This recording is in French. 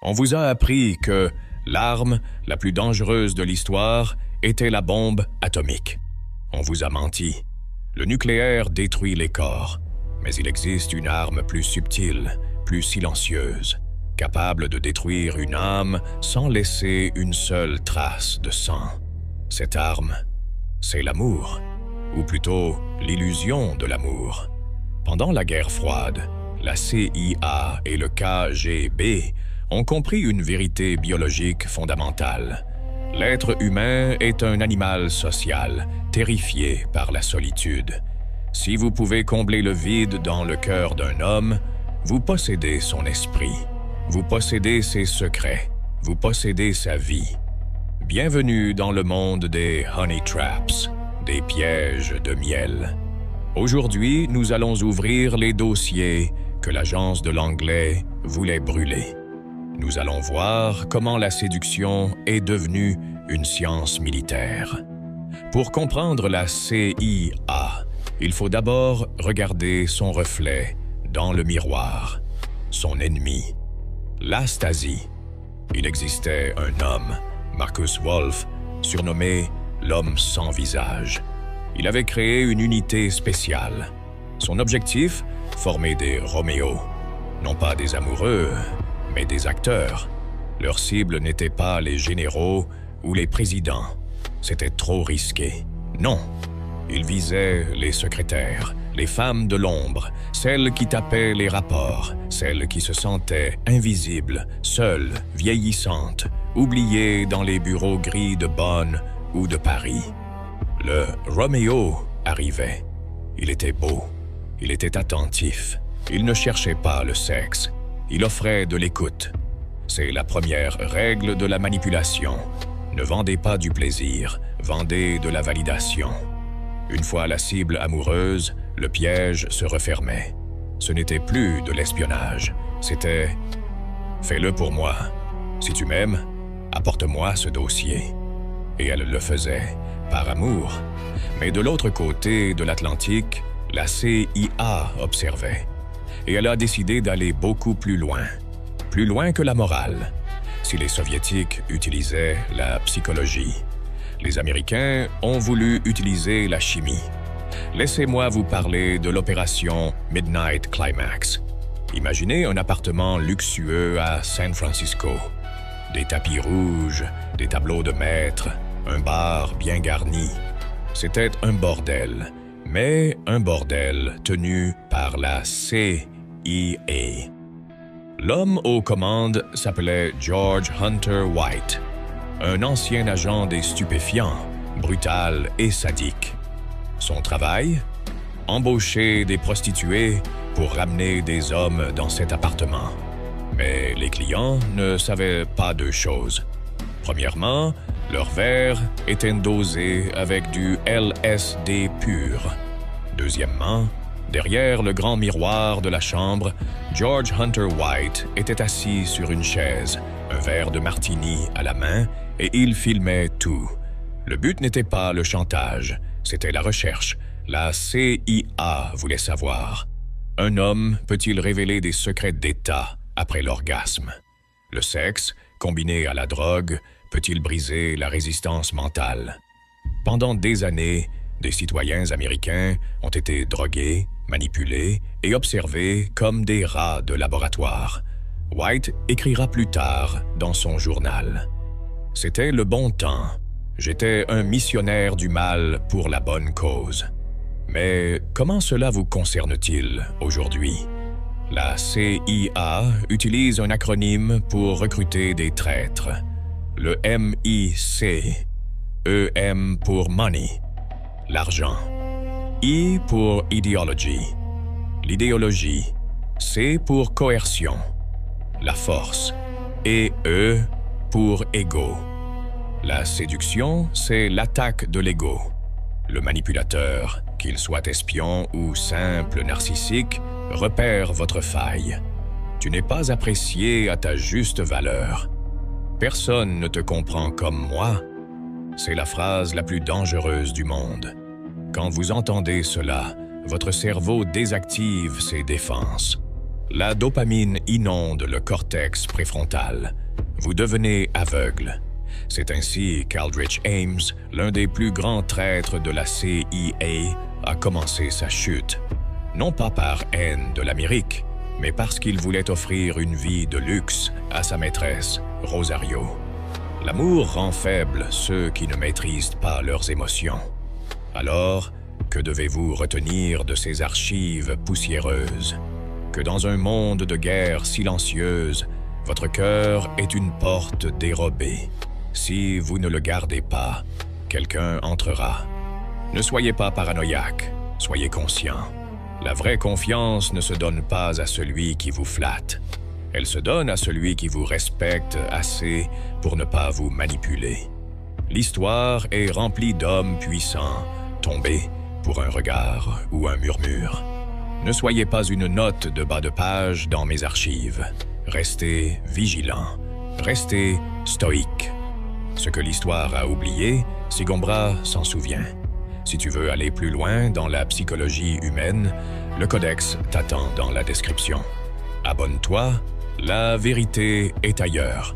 On vous a appris que l'arme la plus dangereuse de l'histoire était la bombe atomique. On vous a menti. Le nucléaire détruit les corps, mais il existe une arme plus subtile, plus silencieuse, capable de détruire une âme sans laisser une seule trace de sang. Cette arme, c'est l'amour, ou plutôt l'illusion de l'amour. Pendant la guerre froide, la CIA et le KGB ont compris une vérité biologique fondamentale. L'être humain est un animal social, terrifié par la solitude. Si vous pouvez combler le vide dans le cœur d'un homme, vous possédez son esprit, vous possédez ses secrets, vous possédez sa vie. Bienvenue dans le monde des honey traps, des pièges de miel. Aujourd'hui, nous allons ouvrir les dossiers que l'agence de l'anglais voulait brûler. Nous allons voir comment la séduction est devenue une science militaire. Pour comprendre la CIA, il faut d'abord regarder son reflet dans le miroir, son ennemi, la Stasi. Il existait un homme, Markus Wolf, surnommé l'homme sans visage. Il avait créé une unité spéciale. Son objectif, former des Roméo, non pas des amoureux, mais des acteurs. Leur cible n'était pas les généraux ou les présidents. C'était trop risqué. Non, ils visaient les secrétaires, les femmes de l'ombre, celles qui tapaient les rapports, celles qui se sentaient invisibles, seules, vieillissantes, oubliées dans les bureaux gris de Bonn ou de Paris. Le Roméo arrivait. Il était beau, il était attentif, il ne cherchait pas le sexe. Il offrait de l'écoute. C'est la première règle de la manipulation. Ne vendez pas du plaisir, vendez de la validation. Une fois la cible amoureuse, le piège se refermait. Ce n'était plus de l'espionnage, c'était « fais-le pour moi. Si tu m'aimes, apporte-moi ce dossier. » Et elle le faisait, par amour. Mais de l'autre côté de l'Atlantique, la CIA observait. Et elle a décidé d'aller beaucoup plus loin que la morale. Si les Soviétiques utilisaient la psychologie, les Américains ont voulu utiliser la chimie. Laissez-moi vous parler de l'opération Midnight Climax. Imaginez un appartement luxueux à San Francisco. Des tapis rouges, des tableaux de maître, un bar bien garni. C'était un bordel, mais un bordel tenu par la CIA. L'homme aux commandes s'appelait George Hunter White, un ancien agent des stupéfiants, brutal et sadique. Son travail? Embaucher des prostituées pour ramener des hommes dans cet appartement. Mais les clients ne savaient pas deux choses. Premièrement, leur verre était dosé avec du LSD pur. Deuxièmement, derrière le grand miroir de la chambre, George Hunter White était assis sur une chaise, un verre de martini à la main, et il filmait tout. Le but n'était pas le chantage, c'était la recherche. La CIA voulait savoir. Un homme peut-il révéler des secrets d'État après l'orgasme? Le sexe, combiné à la drogue, peut-il briser la résistance mentale? Pendant des années, des citoyens américains ont été drogués, manipulés et observés comme des rats de laboratoire. White écrira plus tard dans son journal. C'était le bon temps. J'étais un missionnaire du mal pour la bonne cause. Mais comment cela vous concerne-t-il aujourd'hui? La CIA utilise un acronyme pour recruter des traîtres. Le MIC. EM pour money, l'argent. I pour ideology, l'idéologie. C pour coercion, la force. Et E pour ego. La séduction, c'est l'attaque de l'ego. Le manipulateur, qu'il soit espion ou simple narcissique, repère votre faille. Tu n'es pas apprécié à ta juste valeur. Personne ne te comprend comme moi. C'est la phrase la plus dangereuse du monde. Quand vous entendez cela, votre cerveau désactive ses défenses. La dopamine inonde le cortex préfrontal. Vous devenez aveugle. C'est ainsi qu'Aldrich Ames, l'un des plus grands traîtres de la CIA, a commencé sa chute. Non pas par haine de l'Amérique, mais parce qu'il voulait offrir une vie de luxe à sa maîtresse, Rosario. L'amour rend faibles ceux qui ne maîtrisent pas leurs émotions. Alors, que devez-vous retenir de ces archives poussiéreuses? Que dans un monde de guerre silencieuse, votre cœur est une porte dérobée. Si vous ne le gardez pas, quelqu'un entrera. Ne soyez pas paranoïaque, soyez conscient. La vraie confiance ne se donne pas à celui qui vous flatte. Elle se donne à celui qui vous respecte assez pour ne pas vous manipuler. L'histoire est remplie d'hommes puissants, tombés pour un regard ou un murmure. Ne soyez pas une note de bas de page dans mes archives. Restez vigilant, restez stoïque. Ce que l'histoire a oublié, Sigombra s'en souvient. Si tu veux aller plus loin dans la psychologie humaine, le codex t'attend dans la description. Abonne-toi, la vérité est ailleurs.